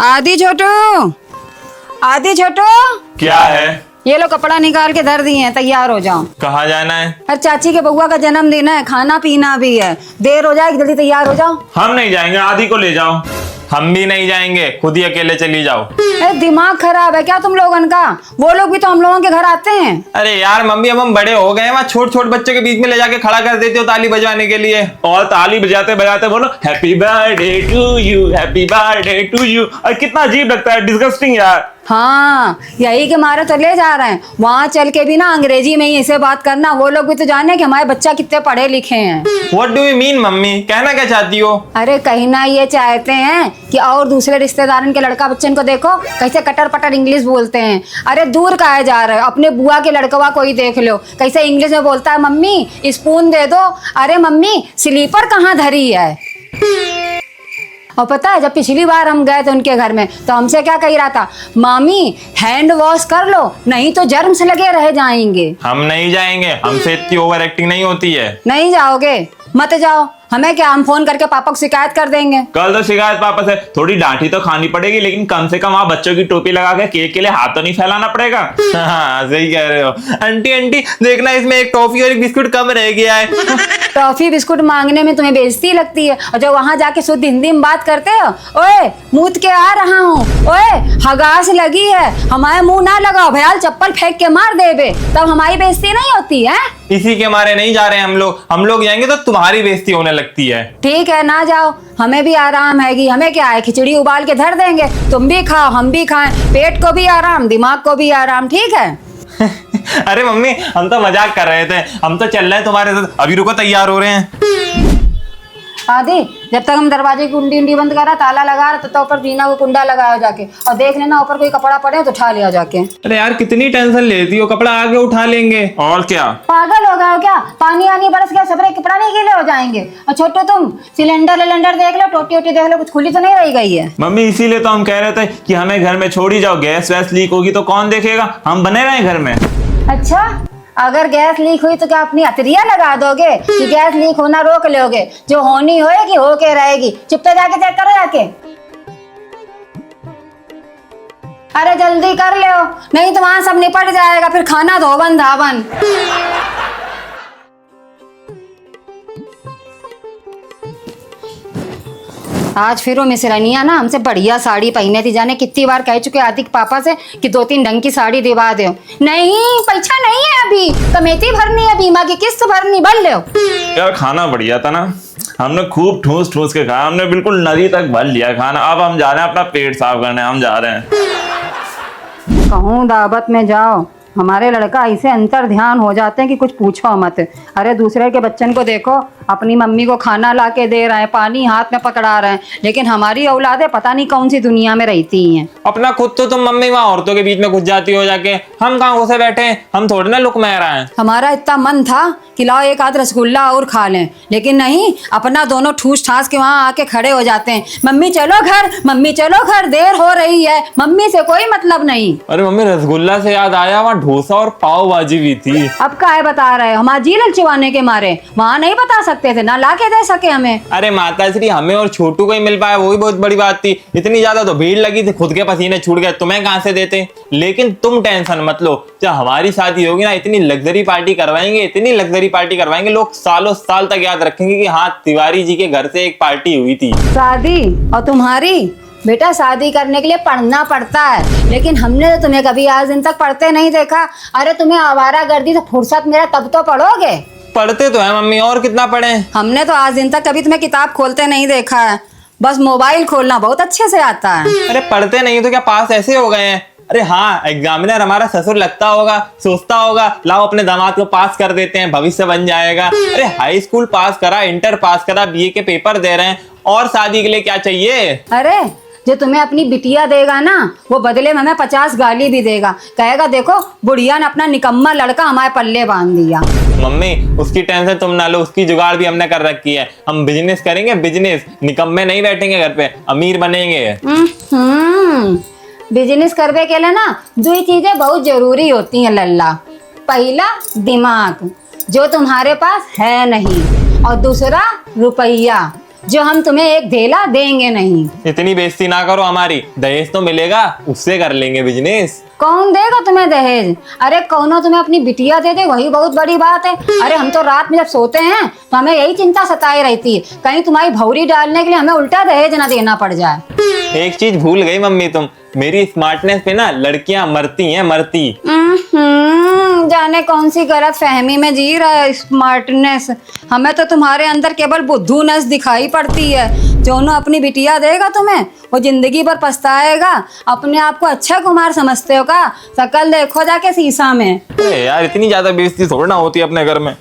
आदि छोटू, आदि छोटू, क्या है? ये लो कपड़ा निकाल के धर दिए हैं, तैयार हो जाओ। कहाँ जाना है? अरे चाची के बउआ का जन्मदिन है, खाना पीना भी है, देर हो जाएगी, जल्दी तैयार हो जाओ। हम नहीं जाएंगे, आदि को ले जाओ। हम भी नहीं जाएंगे, खुद ही अकेले चली जाओ। अरे दिमाग खराब है क्या तुम लोगन का? वो लोग भी तो हम लोगों के घर आते हैं। अरे यार मम्मी, अब हम बड़े हो गए हैं, वहाँ छोट छोट बच्चों के बीच में ले जाके खड़ा कर देते हो ताली बजवाने के लिए, और ताली बजाते बजाते बोलो happy birthday to you, happy birthday to you. और कितना अजीब लगता है, डिस्गस्टिंग यार। हाँ, यही के मारे तो ले जा रहे हैं। वहाँ चल के भी ना अंग्रेजी में ही इसे बात करना, वो लोग भी तो जाने कि हमारे बच्चा कितने पढ़े लिखे हैं। What do you mean mummy, कहना क्या चाहती हो? अरे कहना ये चाहते हैं कि और दूसरे रिश्तेदारन के लड़का बच्चन को देखो कैसे कटर पटर इंग्लिश बोलते हैं। अरे दूर काहे जा रहे हो, अपने बुआ के लड़कवा को ही देख लो कैसे इंग्लिश में बोलता है, मम्मी स्पून दे दो, अरे मम्मी स्लीपर कहाँ धरी है। और पता है जब पिछली बार हम गए थे उनके घर में तो हमसे क्या कह रहा था, मामी हैंड वॉश कर लो नहीं तो जर्म्स लगे रह जाएंगे। हम नहीं जाएंगे, हमसे इतनी ओवर एक्टिंग नहीं होती है। नहीं जाओगे? मत जाओ, हमें क्या, हम फोन करके पापा को शिकायत कर देंगे। कल तो शिकायत पापा से, थोड़ी डांटी तो खानी पड़ेगी, लेकिन कम से कम वहाँ बच्चों की टोपी लगा के केक के लिए हाथ तो नहीं फैलाना पड़ेगा। हाँ सही कह रहे हो। आंटी आंटी देखना, इसमें एक टॉफी और एक बिस्कुट कम रह गया है। टॉफी बिस्कुट मांगने में तुम्हें बेइज्जती लगती है, और जब वहां जाके शुद्ध हिंदी में बात करते हो, ओए मूत के आ रहा हूँ, ओए हगास लगी है, हमारे मुंह ना लगाओ, भयाल चप्पल फेंक के मार देबे, तब हमारी बेइज्जती नहीं होती है। इसी के मारे नहीं जा रहे हैं हम लोग जाएंगे तो तुम्हारी बेइज्जती होने लगती है। ठीक है ना जाओ, हमें भी आराम हैगी, हमें क्या है, खिचड़ी उबाल के धर देंगे, तुम भी खाओ हम भी खाएं, पेट को भी आराम दिमाग को भी आराम, ठीक है। अरे मम्मी हम तो मजाक कर रहे थे, हम तो चल रहे हैं तुम्हारे साथ, अभी रुको तैयार हो रहे हैं। आदि जब तक हम दरवाजे की कुंडी उंडी बंद करा, ताला लगा रहा तो ऊपर जीना को कुंडा लगाओ जाके, और देख लेना ऊपर कोई कपड़ा पड़े तो उठा लिया जाके। अरे यार कितनी टेंशन लेती हो, कपड़ा आगे उठा लेंगे और क्या। पागल हो गए हो क्या? पानी आनी बरस गया, सबरे कपड़ा नहीं गीले हो जाएंगे। और छोटो तुम सिलेंडर देख लो, टोटी वोटी देख लो, कुछ खुली तो नहीं रही गई है। मम्मी इसीलिए तो हम कह रहे थे कि हमें घर में छोड़ ही जाओ, गैस वैस लीक होगी तो कौन देखेगा, हम बने रहे घर में। अच्छा, अगर गैस लीक हुई तो क्या अपनी अतरिया लगा दोगे कि गैस लीक होना रोक लोगे? जो होनी होएगी होके रहेगी, चुपचाप जाके चेक करो जाके। अरे जल्दी कर लो, नहीं तो वहां सब निपट जाएगा, फिर खाना धोबन धावन। आज फिर वो मिसरनिया ना हमसे बढ़िया साड़ी पहने थी, जाने कितनी बार कह चुके आतिक पापा से कि 2-3 ढंग की साड़ी दिवा दो। नहीं, पैसा नहीं है अभी, कमेटी भरनी है, बीमा की किस्त भरनी, भर लो। यार खाना बढ़िया था ना, हमने खूब ठूस ठूस के खाया, हमने बिल्कुल नरी तक भर लिया खाना। अब हम जा रहे हैं अपना पेट साफ करने, हम जा रहे हैं। कहूँ दावत में जाओ, हमारे लड़का ऐसे अंतर ध्यान हो जाते हैं कि कुछ पूछो मत। अरे दूसरे के बच्चन को देखो, अपनी मम्मी को खाना ला के दे रहे हैं, पानी हाथ में पकड़ा रहे हैं, लेकिन हमारी औलादें पता नहीं कौन सी दुनिया में रहती हैं। अपना खुद तो तुम मम्मी वहाँ औरतों के बीच में घुस जाती हो जाके, हम कहाँ घुसे बैठे हैं, हम थोड़े ना लुक में रहे हैं। हमारा इतना मन था कि लाओ एक आध रसगुल्ला और खा लें, लेकिन नहीं, अपना दोनों ठूस ठास के वहाँ आके खड़े हो जाते हैं, मम्मी चलो घर, मम्मी चलो घर, देर हो रही है, मम्मी से कोई मतलब नहीं। अरे मम्मी रसगुल्ला से याद आया, वहाँ डोसा और पाव भाजी भी थी। अब काहे बता रहे हो, हमारा जी ललचवाने के मारे वहाँ नहीं बता सकते थे, ना ला के दे सके हमें। अरे माता श्री, हमें और छोटू को ही मिल पाया, वही बहुत बड़ी बात थी। इतनी ज्यादा तो भीड़ लगी थी, खुद के पसीने छूट गए, तुम्हें कहाँ से देते। लेकिन तुम टेंशन मत लो, जब हमारी शादी होगी ना, इतनी लग्जरी पार्टी करवाएंगे, इतनी लग्जरी पार्टी करवाएंगे, लोग सालों साल तक याद रखेंगे कि हाँ तिवारी जी के घर से एक पार्टी हुई थी। शादी? और तुम्हारी बेटा शादी करने के लिए पढ़ना पड़ता है, लेकिन हमने तो तुम्हें कभी आज दिन तक पढ़ते नहीं देखा। अरे तुम्हें आवारागर्दी से फुर्सत मिला तब तो पढ़ोगे। पढ़ते तो है मम्मी, और कितना पढ़े। हमने तो आज दिन तक कभी तुम्हें किताब खोलते नहीं देखा है, बस मोबाइल खोलना बहुत अच्छे से आता है। अरे पढ़ते नहीं तो क्या पास ऐसे हो गए हैं? अरे हाँ, एग्जामिनर हमारा ससुर लगता होगा, सोचता होगा लाओ अपने दामाद को पास कर देते हैं, भविष्य बन जाएगा। अरे हाई स्कूल पास करा, इंटर पास करा, बीए के पेपर दे रहे हैं, और शादी के लिए क्या चाहिए। अरे जो तुम्हें अपनी बिटिया देगा ना, वो बदले में हमें 50 गाली भी देगा, कहेगा देखो बुढ़िया ने अपना निकम्मा लड़का हमारे पल्ले बांध दिया। मम्मी उसकी टेंशन तुम ना लो, उसकी जुगाड़ भी हमने कर रखी है। हम बिजनेस करेंगे, बिजनेस, निकम्मे नहीं बैठेंगे घर पे, अमीर बनेंगे। बिजनेस करने के लिए ना 2 चीजें बहुत जरूरी होती हैं लल्ला। पहला दिमाग, जो तुम्हारे पास है नहीं, और दूसरा रुपया। जो हम तुम्हें एक धेला देंगे नहीं। इतनी बेइज्जती ना करो हमारी, दहेज तो मिलेगा, उससे कर लेंगे बिजनेस। कौन देगा तुम्हें दहेज? अरे कौनो तुम्हें अपनी बिटिया दे दे, वही बहुत बड़ी बात है। अरे हम तो रात में जब सोते हैं तो हमें यही चिंता सताई रहती है, कहीं तुम्हारी भौरी डालने के लिए हमें उल्टा दहेज ना देना पड़ जाए। एक चीज भूल गई मम्मी तुम, मेरी स्मार्टनेस पे ना लड़कियां मरती हैं, मरती। जाने कौन सी गलत फहमी में जी रहा है स्मार्टनेस। हमें तो तुम्हारे अंदर केवल बुद्धूनेस दिखाई पड़ती है। जो न अपनी बिटिया देगा तुम्हें वो जिंदगी भर पछताएगा। अपने आप को अच्छा कुमार समझते हो का? शकल देखो जाके शीशा में। अरे यार इतनी ज्यादा बेइज्जती थोड़ी ना होती है अपने घर में।